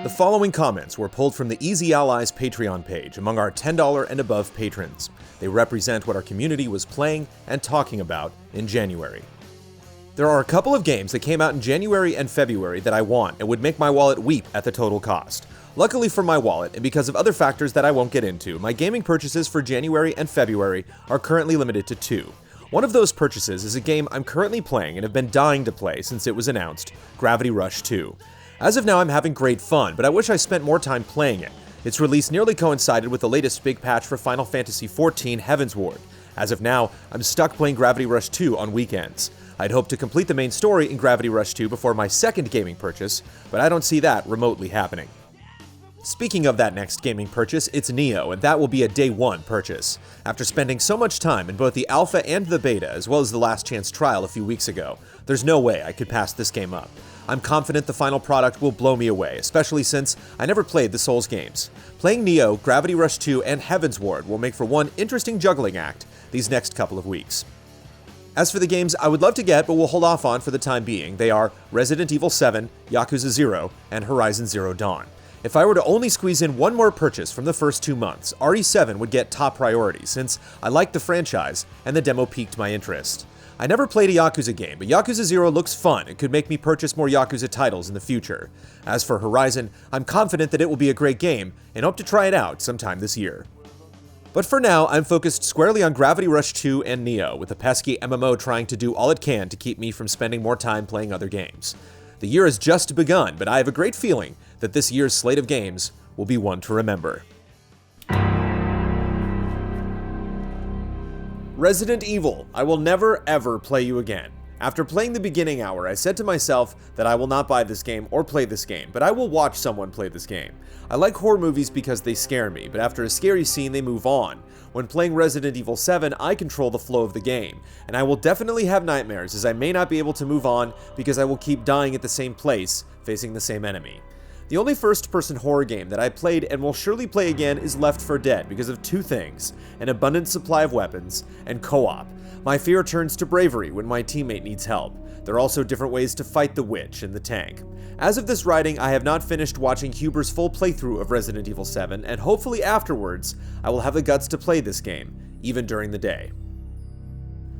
The following comments were pulled from the Easy Allies Patreon page among our $10 and above patrons. They represent what our community was playing and talking about in January. There are a couple of games that came out in January and February that I want and would make my wallet weep at the total cost. Luckily for my wallet, and because of other factors that I won't get into, my gaming purchases for January and February are currently limited to 2. One of those purchases is a game I'm currently playing and have been dying to play since it was announced, Gravity Rush 2. As of now, I'm having great fun, but I wish I spent more time playing it. Its release nearly coincided with the latest big patch for Final Fantasy XIV Heavensward. As of now, I'm stuck playing Gravity Rush 2 on weekends. I'd hoped to complete the main story in Gravity Rush 2 before my second gaming purchase, but I don't see that remotely happening. Speaking of that next gaming purchase, it's Nioh, and that will be a day 1 purchase. After spending so much time in both the alpha and the beta, as well as the last chance trial a few weeks ago, there's no way I could pass this game up. I'm confident the final product will blow me away, especially since I never played the Souls games. Playing Nioh, Gravity Rush 2, and Heavensward will make for one interesting juggling act these next couple of weeks. As for the games I would love to get but will hold off on for the time being, they are Resident Evil 7, Yakuza 0, and Horizon Zero Dawn. If I were to only squeeze in one more purchase from the first 2 months, RE7 would get top priority since I liked the franchise and the demo piqued my interest. I never played a Yakuza game, but Yakuza 0 looks fun and could make me purchase more Yakuza titles in the future. As for Horizon, I'm confident that it will be a great game and hope to try it out sometime this year. But for now, I'm focused squarely on Gravity Rush 2 and Nioh, with the pesky MMO trying to do all it can to keep me from spending more time playing other games. The year has just begun, but I have a great feeling that this year's slate of games will be one to remember. Resident Evil, I will never ever play you again. After playing the beginning hour, I said to myself that I will not buy this game or play this game, but I will watch someone play this game. I like horror movies because they scare me, but after a scary scene they move on. When playing Resident Evil 7, I control the flow of the game, and I will definitely have nightmares as I may not be able to move on because I will keep dying at the same place, facing the same enemy. The only first-person horror game that I played and will surely play again is Left 4 Dead because of 2 things: an abundant supply of weapons and co-op. My fear turns to bravery when my teammate needs help. There are also different ways to fight the witch and the tank. As of this writing, I have not finished watching Huber's full playthrough of Resident Evil 7, and hopefully afterwards, I will have the guts to play this game, even during the day.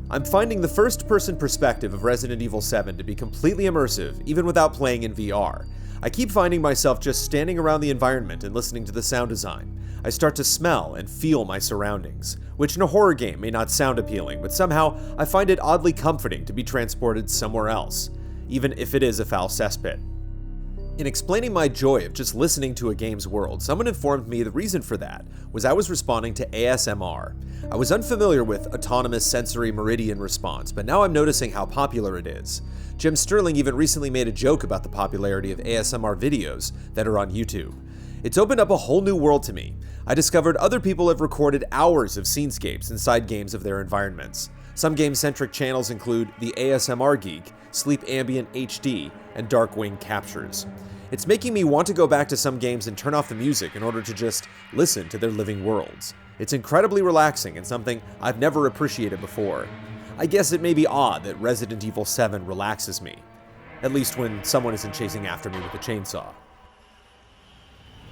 I'm finding the first-person perspective of Resident Evil 7 to be completely immersive, even without playing in VR. I keep finding myself just standing around the environment and listening to the sound design. I start to smell and feel my surroundings, which in a horror game may not sound appealing, but somehow I find it oddly comforting to be transported somewhere else, even if it is a foul cesspit. In explaining my joy of just listening to a game's world, someone informed me the reason for that was I was responding to ASMR. I was unfamiliar with autonomous sensory meridian response, but now I'm noticing how popular it is. Jim Sterling even recently made a joke about the popularity of ASMR videos that are on YouTube. It's opened up a whole new world to me. I discovered other people have recorded hours of scenescapes inside games of their environments. Some game-centric channels include the ASMR Geek, Sleep Ambient HD, and Darkwing Captures. It's making me want to go back to some games and turn off the music in order to just listen to their living worlds. It's incredibly relaxing and something I've never appreciated before. I guess it may be odd that Resident Evil 7 relaxes me, at least when someone isn't chasing after me with a chainsaw.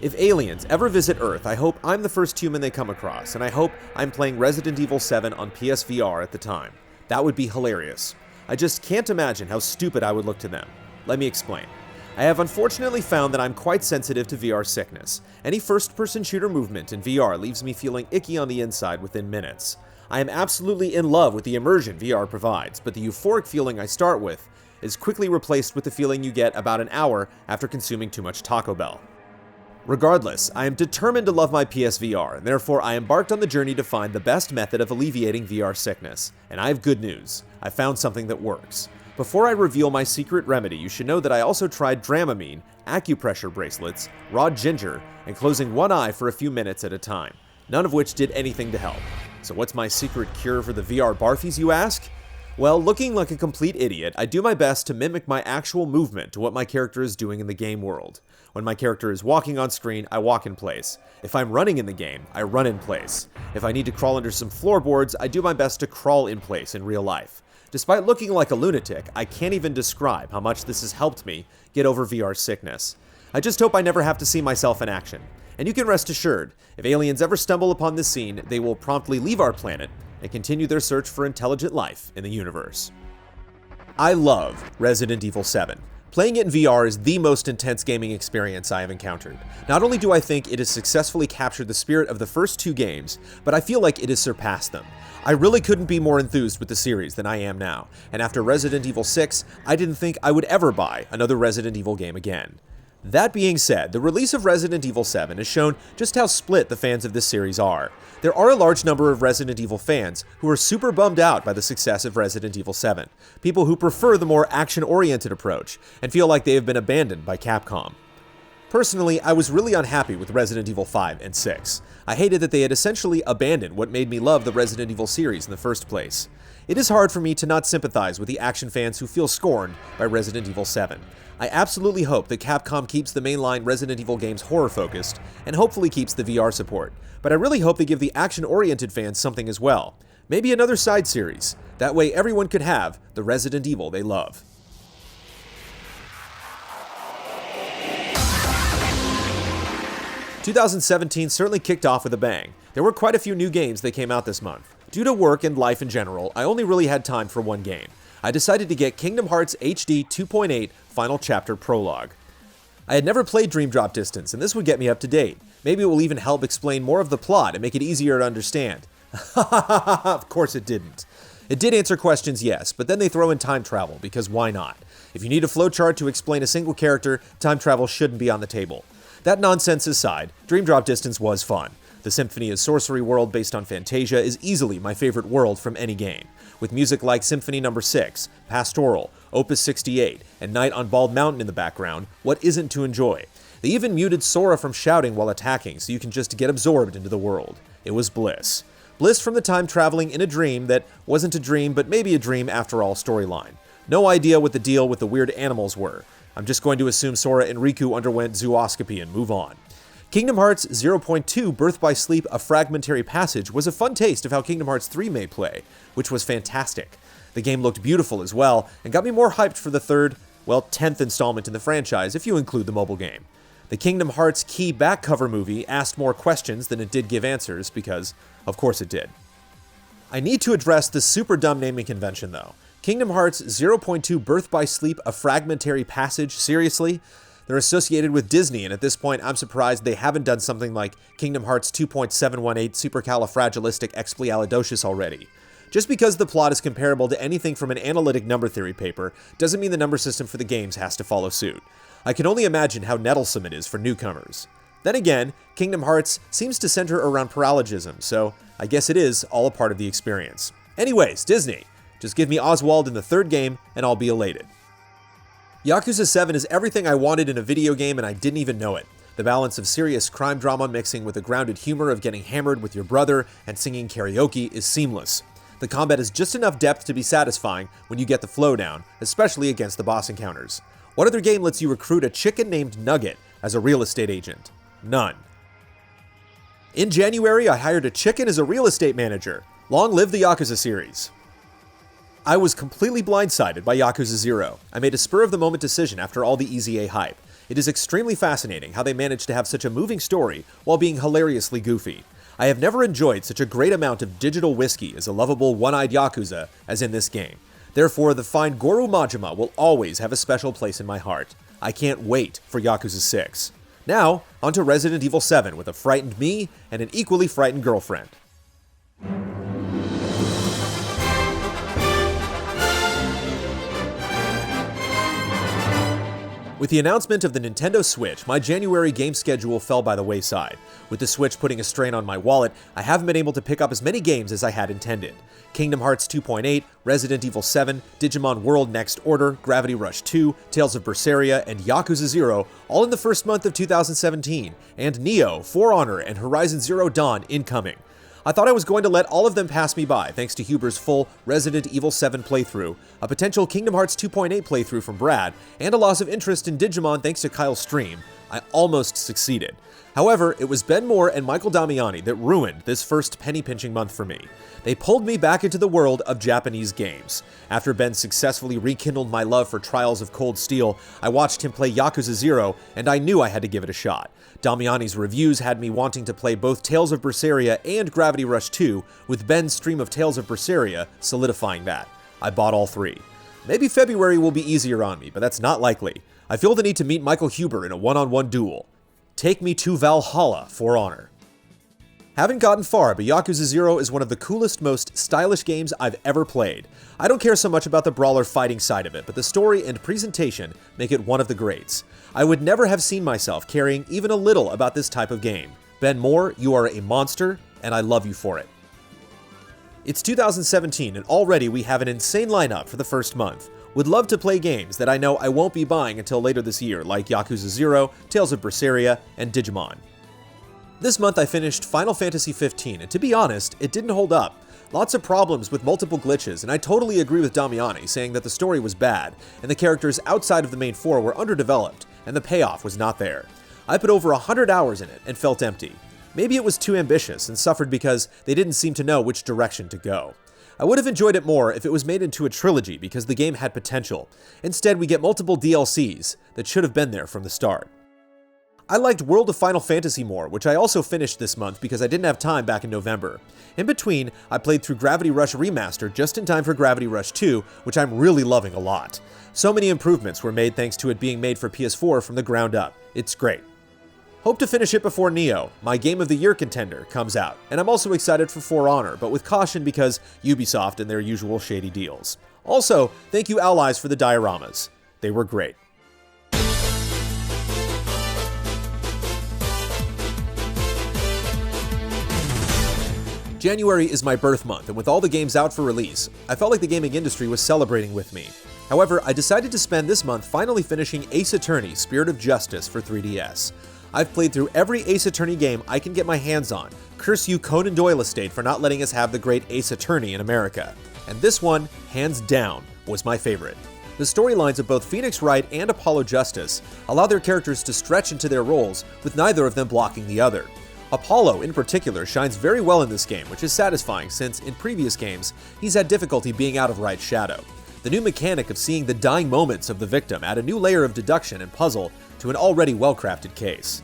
If aliens ever visit Earth, I hope I'm the first human they come across, and I hope I'm playing Resident Evil 7 on PSVR at the time. That would be hilarious. I just can't imagine how stupid I would look to them. Let me explain. I have unfortunately found that I'm quite sensitive to VR sickness. Any first-person shooter movement in VR leaves me feeling icky on the inside within minutes. I am absolutely in love with the immersion VR provides, but the euphoric feeling I start with is quickly replaced with the feeling you get about an hour after consuming too much Taco Bell. Regardless, I am determined to love my PSVR, and therefore I embarked on the journey to find the best method of alleviating VR sickness. And I have good news. I found something that works. Before I reveal my secret remedy, you should know that I also tried Dramamine, acupressure bracelets, raw ginger, and closing one eye for a few minutes at a time, none of which did anything to help. So what's my secret cure for the VR barfies, you ask? Well, looking like a complete idiot, I do my best to mimic my actual movement to what my character is doing in the game world. When my character is walking on screen, I walk in place. If I'm running in the game, I run in place. If I need to crawl under some floorboards, I do my best to crawl in place in real life. Despite looking like a lunatic, I can't even describe how much this has helped me get over VR sickness. I just hope I never have to see myself in action. And you can rest assured, if aliens ever stumble upon this scene, they will promptly leave our planet and continue their search for intelligent life in the universe. I love Resident Evil 7. Playing it in VR is the most intense gaming experience I have encountered. Not only do I think it has successfully captured the spirit of the first two games, but I feel like it has surpassed them. I really couldn't be more enthused with the series than I am now, and after Resident Evil 6, I didn't think I would ever buy another Resident Evil game again. That being said, the release of Resident Evil 7 has shown just how split the fans of this series are. There are a large number of Resident Evil fans who are super bummed out by the success of Resident Evil 7, people who prefer the more action-oriented approach and feel like they have been abandoned by Capcom. Personally, I was really unhappy with Resident Evil 5 and 6. I hated that they had essentially abandoned what made me love the Resident Evil series in the first place. It is hard for me to not sympathize with the action fans who feel scorned by Resident Evil 7. I absolutely hope that Capcom keeps the mainline Resident Evil games horror-focused, and hopefully keeps the VR support. But I really hope they give the action-oriented fans something as well. Maybe another side series. That way everyone could have the Resident Evil they love. "2017 certainly kicked off with a bang. There were quite a few new games that came out this month. Due to work and life in general, I only really had time for one game. I decided to get Kingdom Hearts HD 2.8 Final Chapter Prologue. I had never played Dream Drop Distance, and this would get me up to date. Maybe it will even help explain more of the plot and make it easier to understand." Of course it didn't. It did answer questions, yes, but then they throw in time travel, because why not? If you need a flowchart to explain a single character, time travel shouldn't be on the table. That nonsense aside, Dream Drop Distance was fun. The Symphony of Sorcery world based on Fantasia is easily my favorite world from any game. With music like Symphony No. 6, Pastoral, Opus 68, and Night on Bald Mountain in the background, what isn't to enjoy? They even muted Sora from shouting while attacking so you can just get absorbed into the world. It was bliss. Bliss from the time traveling in a dream that wasn't a dream but maybe a dream after all storyline. No idea what the deal with the weird animals were. I'm just going to assume Sora and Riku underwent zooscopy and move on. Kingdom Hearts 0.2 Birth by Sleep, A Fragmentary Passage was a fun taste of how Kingdom Hearts 3 may play, which was fantastic. The game looked beautiful as well, and got me more hyped for the third, 10th installment in the franchise if you include the mobile game. The Kingdom Hearts Key back cover movie asked more questions than it did give answers, because, of course it did. I need to address this super dumb naming convention though. Kingdom Hearts 0.2 Birth by Sleep, A Fragmentary Passage, seriously? They're associated with Disney, and at this point, I'm surprised they haven't done something like Kingdom Hearts 2.718 Supercalifragilisticexpialidocious already. Just because the plot is comparable to anything from an analytic number theory paper, doesn't mean the number system for the games has to follow suit. I can only imagine how nettlesome it is for newcomers. Then again, Kingdom Hearts seems to center around paralogism, so I guess it is all a part of the experience. Anyways, Disney, just give me Oswald in the third game, and I'll be elated. Yakuza 7 is everything I wanted in a video game and I didn't even know it. The balance of serious crime drama mixing with the grounded humor of getting hammered with your brother and singing karaoke is seamless. The combat is just enough depth to be satisfying when you get the flow down, especially against the boss encounters. What other game lets you recruit a chicken named Nugget as a real estate agent? None. In January, I hired a chicken as a real estate manager. Long live the Yakuza series. I was completely blindsided by Yakuza 0. I made a spur-of-the-moment decision after all the Easy A hype. It is extremely fascinating how they managed to have such a moving story while being hilariously goofy. I have never enjoyed such a great amount of digital whiskey as a lovable one-eyed Yakuza as in this game. Therefore, the fine Goro Majima will always have a special place in my heart. I can't wait for Yakuza 6. Now, onto Resident Evil 7 with a frightened me and an equally frightened girlfriend. With the announcement of the Nintendo Switch, my January game schedule fell by the wayside. With the Switch putting a strain on my wallet, I haven't been able to pick up as many games as I had intended. Kingdom Hearts 2.8, Resident Evil 7, Digimon World Next Order, Gravity Rush 2, Tales of Berseria, and Yakuza 0, all in the first month of 2017, and Nioh, For Honor, and Horizon Zero Dawn incoming. I thought I was going to let all of them pass me by thanks to Huber's full Resident Evil 7 playthrough, a potential Kingdom Hearts 2.8 playthrough from Brad, and a loss of interest in Digimon thanks to Kyle's stream, I almost succeeded. However, it was Ben Moore and Michael Damiani that ruined this first penny-pinching month for me. They pulled me back into the world of Japanese games. After Ben successfully rekindled my love for Trials of Cold Steel, I watched him play Yakuza 0, and I knew I had to give it a shot. Damiani's reviews had me wanting to play both Tales of Berseria and Gravity Rush 2, with Ben's stream of Tales of Berseria solidifying that. I bought all three. Maybe February will be easier on me, but that's not likely. I feel the need to meet Michael Huber in a one-on-one duel. Take me to Valhalla, for honor. Haven't gotten far, but Yakuza 0 is one of the coolest, most stylish games I've ever played. I don't care so much about the brawler fighting side of it, but the story and presentation make it one of the greats. I would never have seen myself caring even a little about this type of game. Ben Moore, you are a monster, and I love you for it. It's 2017, and already we have an insane lineup for the first month. Would love to play games that I know I won't be buying until later this year, like Yakuza 0, Tales of Berseria, and Digimon. This month I finished Final Fantasy XV, and to be honest, it didn't hold up. Lots of problems with multiple glitches, and I totally agree with Damiani, saying that the story was bad, and the characters outside of the main four were underdeveloped, and the payoff was not there. I put over 100 hours in it, and felt empty. Maybe it was too ambitious, and suffered because they didn't seem to know which direction to go. I would have enjoyed it more if it was made into a trilogy, because the game had potential. Instead, we get multiple DLCs that should have been there from the start. I liked World of Final Fantasy more, which I also finished this month because I didn't have time back in November. In between, I played through Gravity Rush Remastered just in time for Gravity Rush 2, which I'm really loving a lot. So many improvements were made thanks to it being made for PS4 from the ground up. It's great. Hope to finish it before Nioh, my Game of the Year contender, comes out, and I'm also excited for For Honor, but with caution because Ubisoft and their usual shady deals. Also, thank you Allies for the dioramas. They were great. January is my birth month, and with all the games out for release, I felt like the gaming industry was celebrating with me. However, I decided to spend this month finally finishing Ace Attorney: Spirit of Justice for 3DS. I've played through every Ace Attorney game I can get my hands on. Curse you Conan Doyle estate for not letting us have the great Ace Attorney in America. And this one, hands down, was my favorite. The storylines of both Phoenix Wright and Apollo Justice allow their characters to stretch into their roles, with neither of them blocking the other. Apollo, in particular, shines very well in this game, which is satisfying since, in previous games, he's had difficulty being out of Wright's shadow. The new mechanic of seeing the dying moments of the victim add a new layer of deduction and puzzle to an already well-crafted case.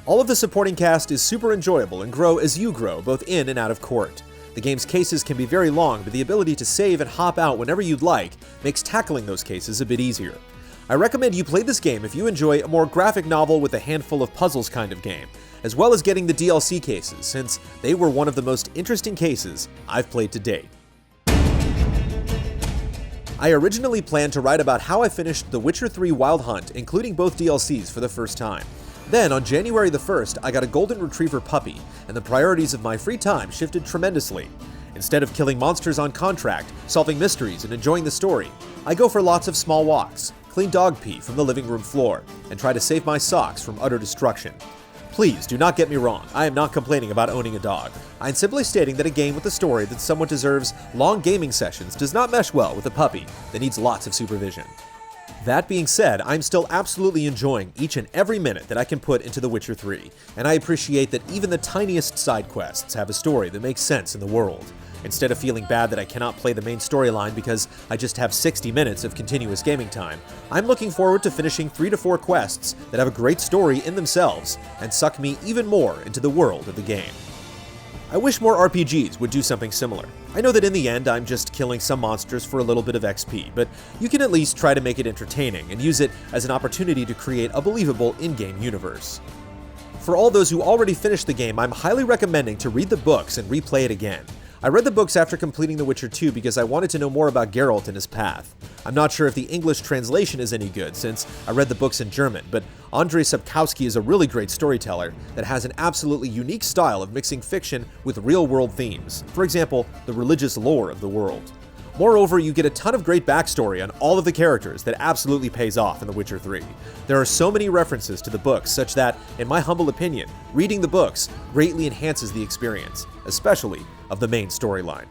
All of the supporting cast is super enjoyable and grow as you grow, both in and out of court. The game's cases can be very long, but the ability to save and hop out whenever you'd like makes tackling those cases a bit easier. I recommend you play this game if you enjoy a more graphic novel with a handful of puzzles kind of game, as well as getting the DLC cases, since they were one of the most interesting cases I've played to date. I originally planned to write about how I finished The Witcher 3 Wild Hunt, including both DLCs, for the first time. Then, on January the 1st, I got a golden retriever puppy, and the priorities of my free time shifted tremendously. Instead of killing monsters on contract, solving mysteries, and enjoying the story, I go for lots of small walks, clean dog pee from the living room floor, and try to save my socks from utter destruction. Please, do not get me wrong, I am not complaining about owning a dog. I am simply stating that a game with a story that somewhat deserves long gaming sessions does not mesh well with a puppy that needs lots of supervision. That being said, I'm still absolutely enjoying each and every minute that I can put into The Witcher 3, and I appreciate that even the tiniest side quests have a story that makes sense in the world. Instead of feeling bad that I cannot play the main storyline because I just have 60 minutes of continuous gaming time, I'm looking forward to finishing 3 to 4 quests that have a great story in themselves and suck me even more into the world of the game. I wish more RPGs would do something similar. I know that in the end I'm just killing some monsters for a little bit of XP, but you can at least try to make it entertaining and use it as an opportunity to create a believable in-game universe. For all those who already finished the game, I'm highly recommending to read the books and replay it again. I read the books after completing The Witcher 2 because I wanted to know more about Geralt and his path. I'm not sure if the English translation is any good since I read the books in German, but Andrzej Sapkowski is a really great storyteller that has an absolutely unique style of mixing fiction with real-world themes, for example, the religious lore of the world. Moreover, you get a ton of great backstory on all of the characters that absolutely pays off in The Witcher 3. There are so many references to the books such that, in my humble opinion, reading the books greatly enhances the experience, especially of the main storyline.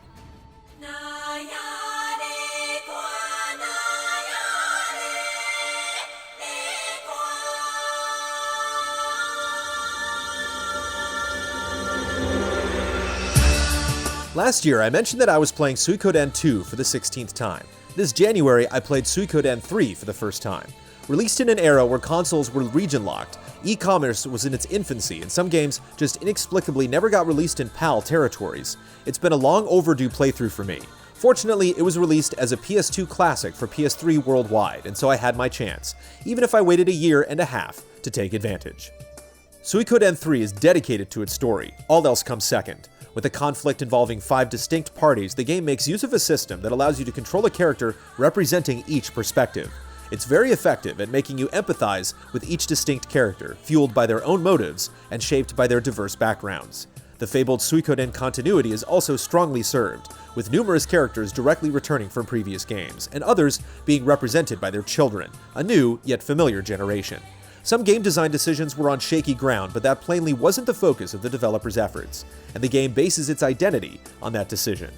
Last year, I mentioned that I was playing Suikoden 2 for the 16th time. This January, I played Suikoden 3 for the first time. Released in an era where consoles were region-locked, e-commerce was in its infancy, and some games just inexplicably never got released in PAL territories. It's been a long overdue playthrough for me. Fortunately, it was released as a PS2 classic for PS3 worldwide, and so I had my chance, even if I waited a year and a half to take advantage. Suikoden 3 is dedicated to its story, all else comes second. With a conflict involving 5 distinct parties, the game makes use of a system that allows you to control a character representing each perspective. It's very effective at making you empathize with each distinct character, fueled by their own motives and shaped by their diverse backgrounds. The fabled Suikoden continuity is also strongly served, with numerous characters directly returning from previous games, and others being represented by their children, a new yet familiar generation. Some game design decisions were on shaky ground, but that plainly wasn't the focus of the developers' efforts, and the game bases its identity on that decision.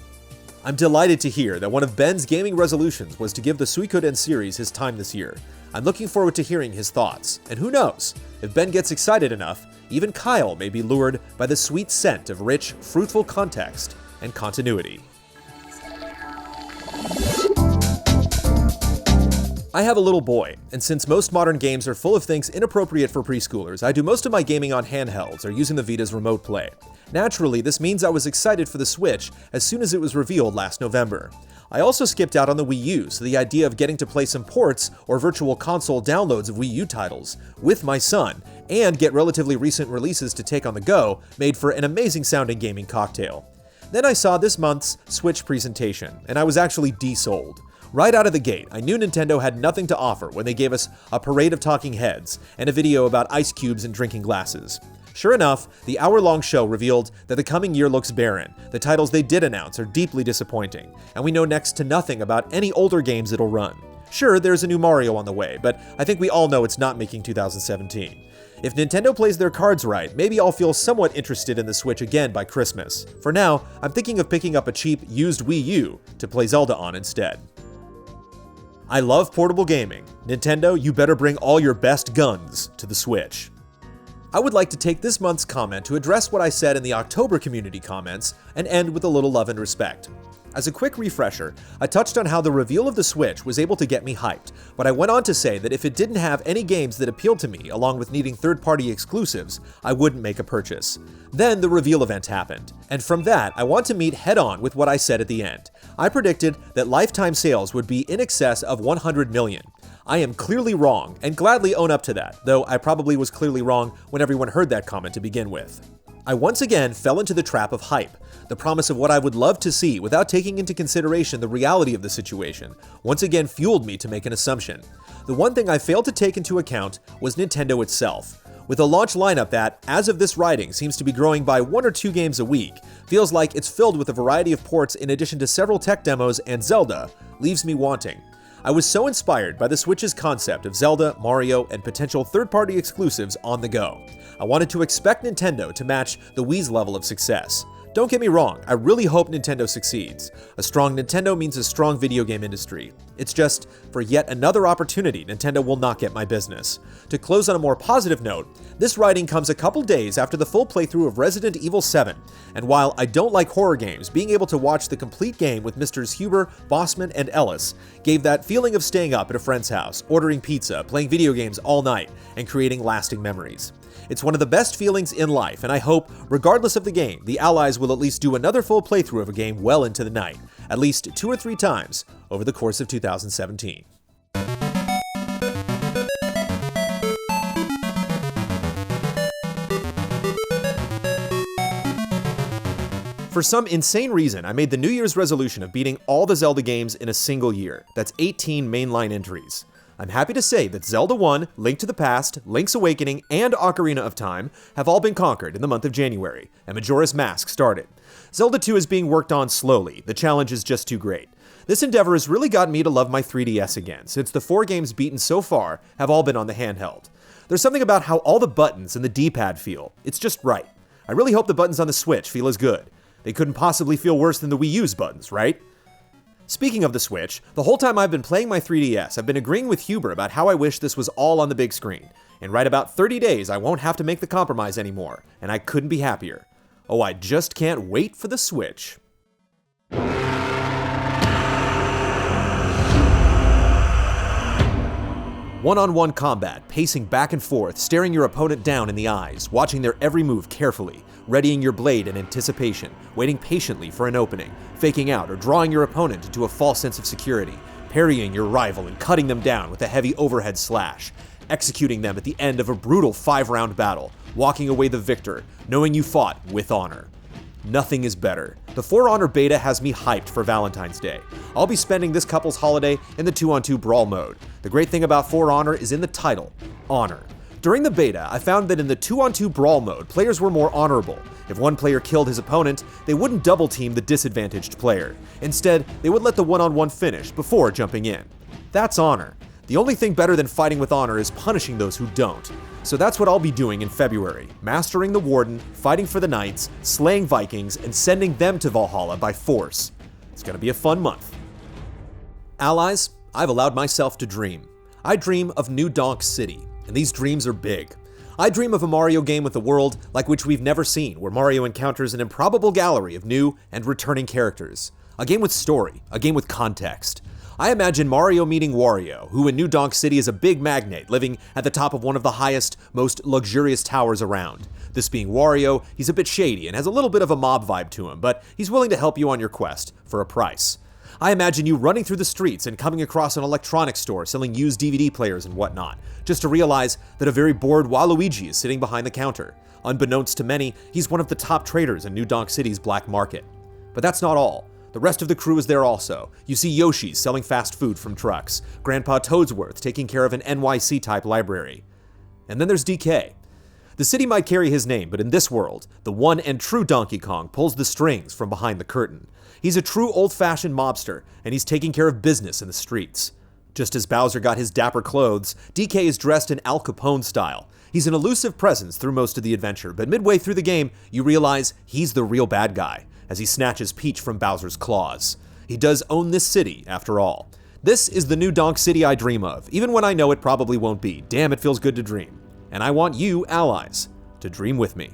I'm delighted to hear that one of Ben's gaming resolutions was to give the Suikoden series his time this year. I'm looking forward to hearing his thoughts, and who knows, if Ben gets excited enough, even Kyle may be lured by the sweet scent of rich, fruitful context and continuity. I have a little boy, and since most modern games are full of things inappropriate for preschoolers, I do most of my gaming on handhelds or using the Vita's remote play. Naturally, this means I was excited for the Switch as soon as it was revealed last November. I also skipped out on the Wii U, so the idea of getting to play some ports or virtual console downloads of Wii U titles with my son, and get relatively recent releases to take on the go, made for an amazing sounding gaming cocktail. Then I saw this month's Switch presentation, and I was actually desold. Right out of the gate, I knew Nintendo had nothing to offer when they gave us a parade of talking heads and a video about ice cubes and drinking glasses. Sure enough, the hour-long show revealed that the coming year looks barren, the titles they did announce are deeply disappointing, and we know next to nothing about any older games it'll run. Sure, there's a new Mario on the way, but I think we all know it's not making 2017. If Nintendo plays their cards right, maybe I'll feel somewhat interested in the Switch again by Christmas. For now, I'm thinking of picking up a cheap, used Wii U to play Zelda on instead. I love portable gaming. Nintendo, you better bring all your best guns to the Switch. I would like to take this month's comment to address what I said in the October community comments and end with a little love and respect. As a quick refresher, I touched on how the reveal of the Switch was able to get me hyped, but I went on to say that if it didn't have any games that appealed to me, along with needing third-party exclusives, I wouldn't make a purchase. Then the reveal event happened, and from that, I want to meet head-on with what I said at the end. I predicted that lifetime sales would be in excess of 100 million. I am clearly wrong, and gladly own up to that, though I probably was clearly wrong when everyone heard that comment to begin with. I once again fell into the trap of hype, the promise of what I would love to see without taking into consideration the reality of the situation, once again fueled me to make an assumption. The one thing I failed to take into account was Nintendo itself. With a launch lineup that, as of this writing, seems to be growing by 1 or 2 games a week, feels like it's filled with a variety of ports in addition to several tech demos and Zelda, leaves me wanting. I was so inspired by the Switch's concept of Zelda, Mario, and potential third-party exclusives on the go. I wanted to expect Nintendo to match the Wii's level of success. Don't get me wrong, I really hope Nintendo succeeds. A strong Nintendo means a strong video game industry. It's just, for yet another opportunity, Nintendo will not get my business. To close on a more positive note, this writing comes a couple days after the full playthrough of Resident Evil 7, and while I don't like horror games, being able to watch the complete game with Mrs. Huber, Bossman, and Ellis gave that feeling of staying up at a friend's house, ordering pizza, playing video games all night, and creating lasting memories. It's one of the best feelings in life, and I hope, regardless of the game, the Allies will at least do another full playthrough of a game well into the night, at least 2 or 3 times over the course of 2017. For some insane reason, I made the New Year's resolution of beating all the Zelda games in a single year. That's 18 mainline entries. I'm happy to say that Zelda 1, Link to the Past, Link's Awakening, and Ocarina of Time have all been conquered in the month of January, and Majora's Mask started. Zelda 2 is being worked on slowly, the challenge is just too great. This endeavor has really gotten me to love my 3DS again, since the 4 games beaten so far have all been on the handheld. There's something about how all the buttons and the D-pad feel. It's just right. I really hope the buttons on the Switch feel as good. They couldn't possibly feel worse than the Wii U's buttons, right? Speaking of the Switch, the whole time I've been playing my 3DS, I've been agreeing with Huber about how I wish this was all on the big screen. In right about 30 days, I won't have to make the compromise anymore, and I couldn't be happier. Oh, I just can't wait for the Switch. One-on-one combat, pacing back and forth, staring your opponent down in the eyes, watching their every move carefully, readying your blade in anticipation, waiting patiently for an opening, faking out or drawing your opponent into a false sense of security, parrying your rival and cutting them down with a heavy overhead slash, executing them at the end of a brutal 5-round battle, walking away the victor, knowing you fought with honor. Nothing is better. The For Honor beta has me hyped for Valentine's Day. I'll be spending this couple's holiday in the 2-on-2 brawl mode. The great thing about For Honor is in the title, Honor. During the beta, I found that in the 2-on-2 brawl mode, players were more honorable. If one player killed his opponent, they wouldn't double team the disadvantaged player. Instead, they would let the one-on-one finish before jumping in. That's honor. The only thing better than fighting with honor is punishing those who don't. So that's what I'll be doing in February, mastering the Warden, fighting for the Knights, slaying Vikings, and sending them to Valhalla by force. It's gonna be a fun month. Allies, I've allowed myself to dream. I dream of New Donk City, and these dreams are big. I dream of a Mario game with a world like which we've never seen, where Mario encounters an improbable gallery of new and returning characters. A game with story, a game with context. I imagine Mario meeting Wario, who in New Donk City is a big magnate living at the top of one of the highest, most luxurious towers around. This being Wario, he's a bit shady and has a little bit of a mob vibe to him, but he's willing to help you on your quest for a price. I imagine you running through the streets and coming across an electronics store selling used DVD players and whatnot, just to realize that a very bored Waluigi is sitting behind the counter. Unbeknownst to many, he's one of the top traders in New Donk City's black market. But that's not all. The rest of the crew is there also. You see Yoshi's selling fast food from trucks, Grandpa Toadsworth taking care of an NYC-type library. And then there's DK. The city might carry his name, but in this world, the one and true Donkey Kong pulls the strings from behind the curtain. He's a true old-fashioned mobster, and he's taking care of business in the streets. Just as Bowser got his dapper clothes, DK is dressed in Al Capone style. He's an elusive presence through most of the adventure, but midway through the game, you realize he's the real bad guy, as he snatches Peach from Bowser's claws. He does own this city, after all. This is the New Donk City I dream of, even when I know it probably won't be. Damn, it feels good to dream. And I want you, allies, to dream with me.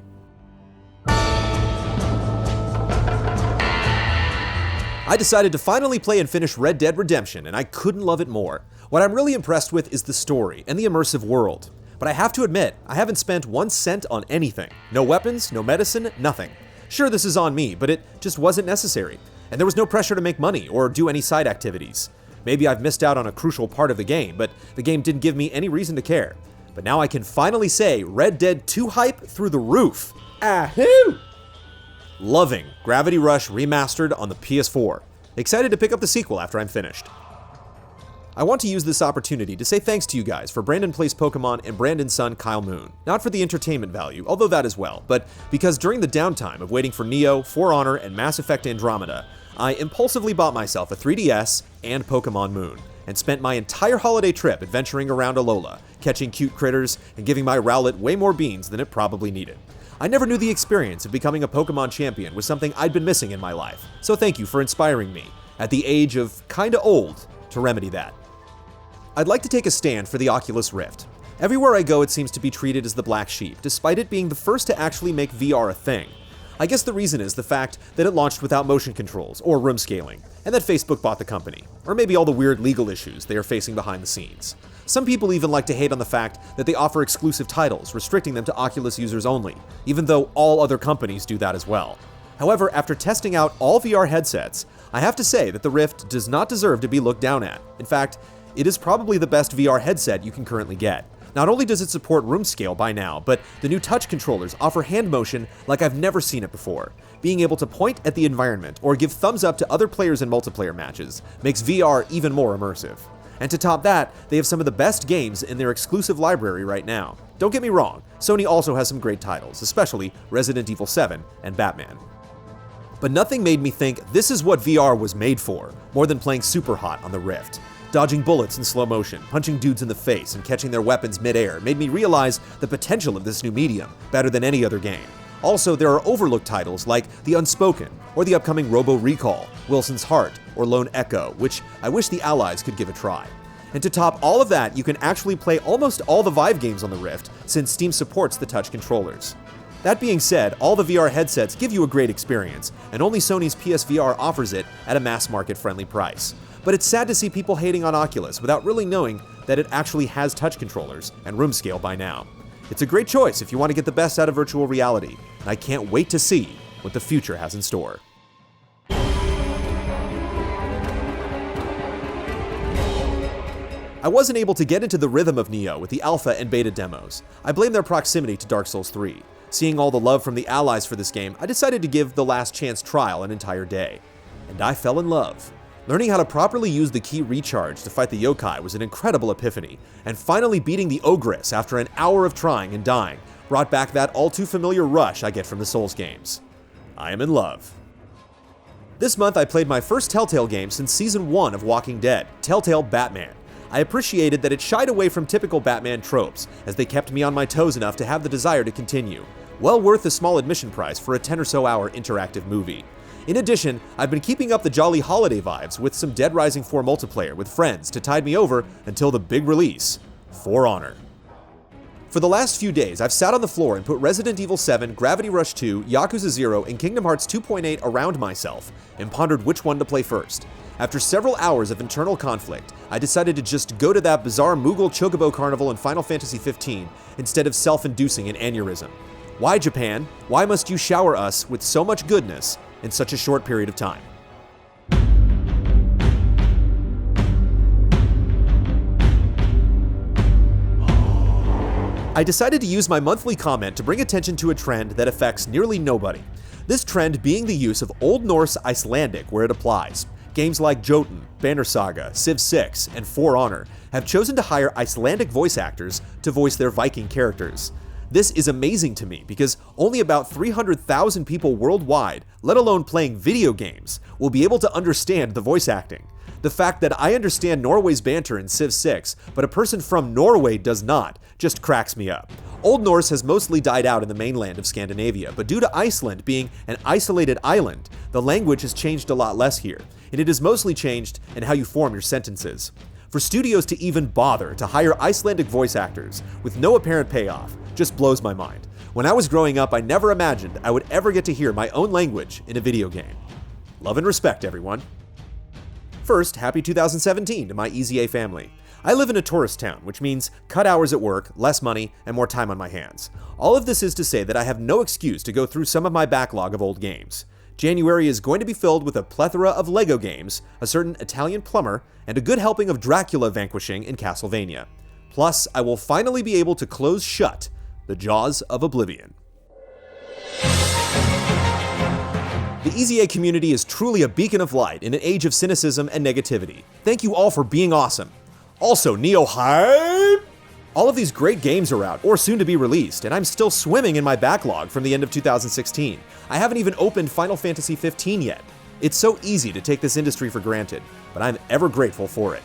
I decided to finally play and finish Red Dead Redemption, and I couldn't love it more. What I'm really impressed with is the story and the immersive world. But I have to admit, I haven't spent 1 cent on anything. No weapons, no medicine, nothing. Sure, this is on me, but it just wasn't necessary. And there was no pressure to make money or do any side activities. Maybe I've missed out on a crucial part of the game, but the game didn't give me any reason to care. But now I can finally say Red Dead 2 hype through the roof. Ahoo! Loving Gravity Rush Remastered on the PS4. Excited to pick up the sequel after I'm finished. I want to use this opportunity to say thanks to you guys for Brandon Plays Pokemon and Brandon's son Kyle Moon. Not for the entertainment value, although that as well, but because during the downtime of waiting for Nioh, For Honor, and Mass Effect Andromeda, I impulsively bought myself a 3DS and Pokemon Moon, and spent my entire holiday trip adventuring around Alola, catching cute critters, and giving my Rowlet way more beans than it probably needed. I never knew the experience of becoming a Pokemon champion was something I'd been missing in my life, so thank you for inspiring me, at the age of kinda old, to remedy that. I'd like to take a stand for the Oculus Rift. Everywhere I go, it seems to be treated as the black sheep, despite it being the first to actually make VR a thing. I guess the reason is the fact that it launched without motion controls or room scaling, and that Facebook bought the company, or maybe all the weird legal issues they are facing behind the scenes. Some people even like to hate on the fact that they offer exclusive titles, restricting them to Oculus users only, even though all other companies do that as well. However, after testing out all VR headsets, I have to say that the Rift does not deserve to be looked down at. In fact, it is probably the best VR headset you can currently get. Not only does it support room scale by now, but the new touch controllers offer hand motion like I've never seen it before. Being able to point at the environment or give thumbs up to other players in multiplayer matches makes VR even more immersive. And to top that, they have some of the best games in their exclusive library right now. Don't get me wrong, Sony also has some great titles, especially Resident Evil 7 and Batman. But nothing made me think this is what VR was made for, more than playing super hot on the Rift. Dodging bullets in slow motion, punching dudes in the face, and catching their weapons mid-air made me realize the potential of this new medium better than any other game. Also, there are overlooked titles like The Unspoken, or the upcoming Robo Recall, Wilson's Heart, or Lone Echo, which I wish the Allies could give a try. And to top all of that, you can actually play almost all the Vive games on the Rift, since Steam supports the touch controllers. That being said, all the VR headsets give you a great experience, and only Sony's PSVR offers it at a mass market friendly price. but it's sad to see people hating on Oculus without really knowing that it actually has touch controllers and room scale by now. It's a great choice if you want to get the best out of virtual reality, and I can't wait to see what the future has in store. I wasn't able to get into the rhythm of Nioh with the alpha and beta demos. I blame their proximity to Dark Souls 3. Seeing all the love from the allies for this game, I decided to give the Last Chance trial an entire day. And I fell in love. Learning how to properly use the key recharge to fight the yokai was an incredible epiphany, and finally beating the ogress after an hour of trying and dying brought back that all-too-familiar rush I get from the Souls games. I am in love. This month I played my first Telltale game since Season 1 of Walking Dead, Telltale Batman. I appreciated that it shied away from typical Batman tropes, as they kept me on my toes enough to have the desire to continue. Well worth the small admission price for a 10 or so hour interactive movie. In addition, I've been keeping up the jolly holiday vibes with some Dead Rising 4 multiplayer with friends to tide me over until the big release, For Honor. For the last few days, I've sat on the floor and put Resident Evil 7, Gravity Rush 2, Yakuza 0, and Kingdom Hearts 2.8 around myself, and pondered which one to play first. After several hours of internal conflict, I decided to just go to that bizarre Moogle Chocobo Carnival in Final Fantasy XV instead of self-inducing an aneurysm. Why, Japan? Why must you shower us with so much goodness in such a short period of time? I decided to use my monthly comment to bring attention to a trend that affects nearly nobody. This trend being the use of Old Norse Icelandic where it applies. Games like Jotun, Banner Saga, Civ 6, and For Honor have chosen to hire Icelandic voice actors to voice their Viking characters. This is amazing to me because only about 300,000 people worldwide, let alone playing video games, will be able to understand the voice acting. The fact that I understand Norway's banter in Civ 6, but a person from Norway does not, just cracks me up. Old Norse has mostly died out in the mainland of Scandinavia, but due to Iceland being an isolated island, the language has changed a lot less here, and it is mostly changed in how you form your sentences. For studios to even bother to hire Icelandic voice actors with no apparent payoff just blows my mind. When I was growing up, I never imagined I would ever get to hear my own language in a video game. Love and respect, everyone. First, happy 2017 to my Easy A family. I live in a tourist town, which means cut hours at work, less money, and more time on my hands. All of this is to say that I have no excuse to go through some of my backlog of old games. January is going to be filled with a plethora of LEGO games, a certain Italian plumber, and a good helping of Dracula vanquishing in Castlevania. Plus, I will finally be able to close shut the jaws of oblivion. The Easy A community is truly a beacon of light in an age of cynicism and negativity. Thank you all for being awesome. Also, Nioh hype! All of these great games are out, or soon to be released, and I'm still swimming in my backlog from the end of 2016. I haven't even opened Final Fantasy XV yet. It's so easy to take this industry for granted, but I'm ever grateful for it.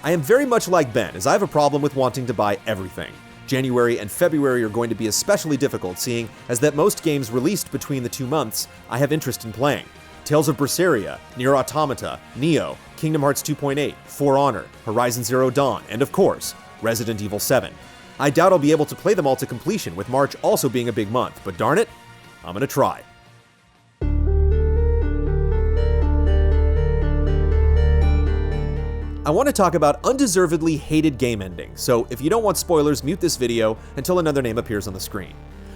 I am very much like Ben, as I have a problem with wanting to buy everything. January and February are going to be especially difficult, seeing as that most games released between the 2 months I have interest in playing. Tales of Berseria, Nier Automata, Nioh, Kingdom Hearts 2.8, For Honor, Horizon Zero Dawn, and of course, Resident Evil 7. I doubt I'll be able to play them all to completion, with March also being a big month, but darn it, I'm gonna try. I want to talk about undeservedly hated game endings, so if you don't want spoilers, mute this video until another name appears on the screen.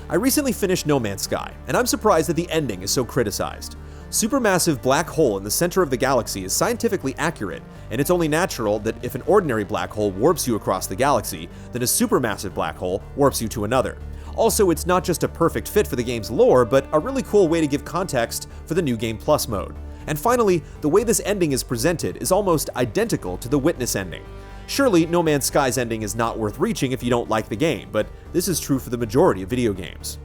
I recently finished No Man's Sky, and I'm surprised that the ending is so criticized. Supermassive black hole in the center of the galaxy is scientifically accurate, and it's only natural that if an ordinary black hole warps you across the galaxy, then a supermassive black hole warps you to another. Also, it's not just a perfect fit for the game's lore, but a really cool way to give context for the New Game Plus mode. And finally, the way this ending is presented is almost identical to the Witness ending. Surely, No Man's Sky's ending is not worth reaching if you don't like the game, but this is true for the majority of video games.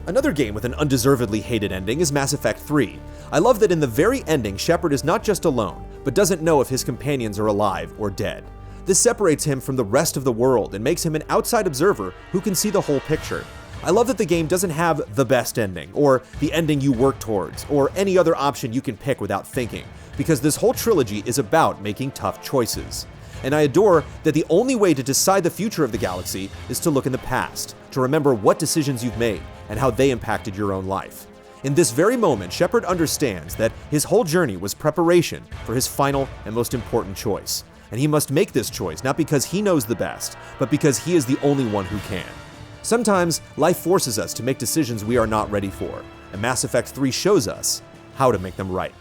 Another game with an undeservedly hated ending is Mass Effect 3. I love that in the very ending, Shepard is not just alone, but doesn't know if his companions are alive or dead. This separates him from the rest of the world and makes him an outside observer who can see the whole picture. I love that the game doesn't have the best ending, or the ending you work towards, or any other option you can pick without thinking, because this whole trilogy is about making tough choices. And I adore that the only way to decide the future of the galaxy is to look in the past, to remember what decisions you've made and how they impacted your own life. In this very moment, Shepard understands that his whole journey was preparation for his final and most important choice. And he must make this choice not because he knows the best, but because he is the only one who can. Sometimes, life forces us to make decisions we are not ready for, and Mass Effect 3 shows us how to make them right.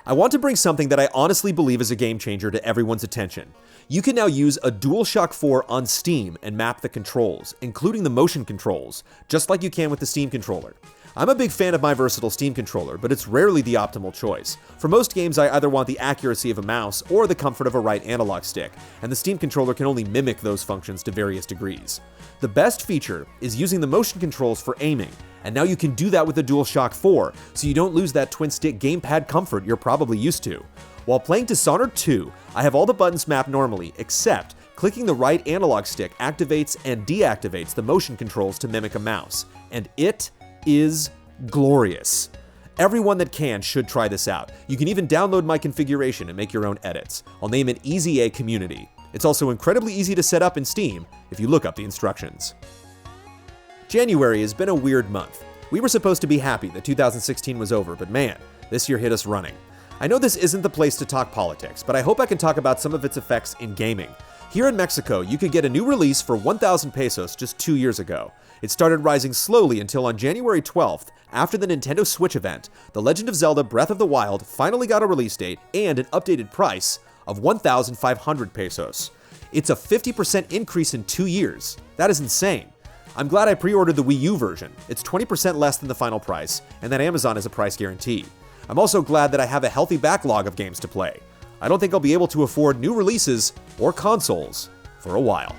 I want to bring something that I honestly believe is a game changer to everyone's attention. You can now use a DualShock 4 on Steam and map the controls, including the motion controls, just like you can with the Steam controller. I'm a big fan of my versatile Steam controller, but it's rarely the optimal choice. For most games, I either want the accuracy of a mouse or the comfort of a right analog stick, and the Steam controller can only mimic those functions to various degrees. The best feature is using the motion controls for aiming, and now you can do that with the DualShock 4, so you don't lose that twin-stick gamepad comfort you're probably used to. While playing Dishonored 2, I have all the buttons mapped normally, except clicking the right analog stick activates and deactivates the motion controls to mimic a mouse, and it is glorious. Everyone that can should try this out. You can even download my configuration and make your own edits. I'll name it Easy A Community. It's also incredibly easy to set up in Steam if you look up the instructions. January has been a weird month. We were supposed to be happy that 2016 was over, but man, this year hit us running. I know this isn't the place to talk politics, but I hope I can talk about some of its effects in gaming. Here in Mexico, you could get a new release for 1,000 pesos just 2 years ago. It started rising slowly until on January 12th, after the Nintendo Switch event, The Legend of Zelda Breath of the Wild finally got a release date and an updated price of 1,500 pesos. It's a 50% increase in 2 years. That is insane. I'm glad I pre-ordered the Wii U version. It's 20% less than the final price, and that Amazon has a price guarantee. I'm also glad that I have a healthy backlog of games to play. I don't think I'll be able to afford new releases or consoles for a while.